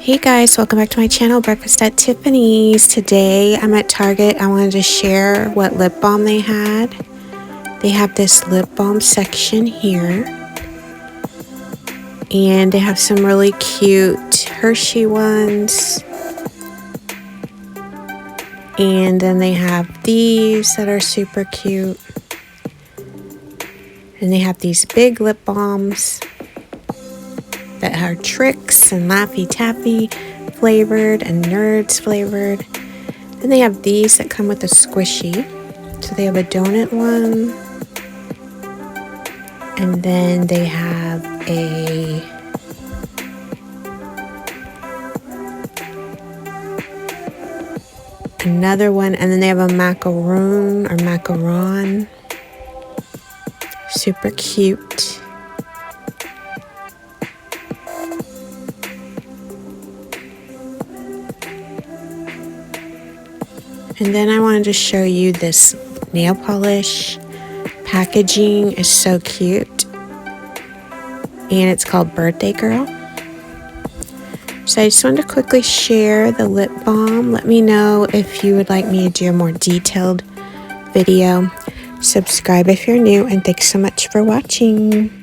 Hey guys, welcome back to my channel, Breakfast at Tiffany's. Today I'm at Target. I wanted to share what lip balm they had. They have this lip balm section here. And they have some really cute Hershey ones. And then they have these that are super cute. And they have these big lip balms that are Tricks and Laffy Taffy flavored and Nerds flavored. Then they have these that come with a squishy. So they have a donut one. And then they have another one. And then they have a macaroon or macaron. Super cute. And then I wanted to show you this nail polish. Packaging is so cute. And it's called Birthday Girl. So I just wanted to quickly share the lip balm. Let me know if you would like me to do a more detailed video. Subscribe if you're new, and thanks so much for watching.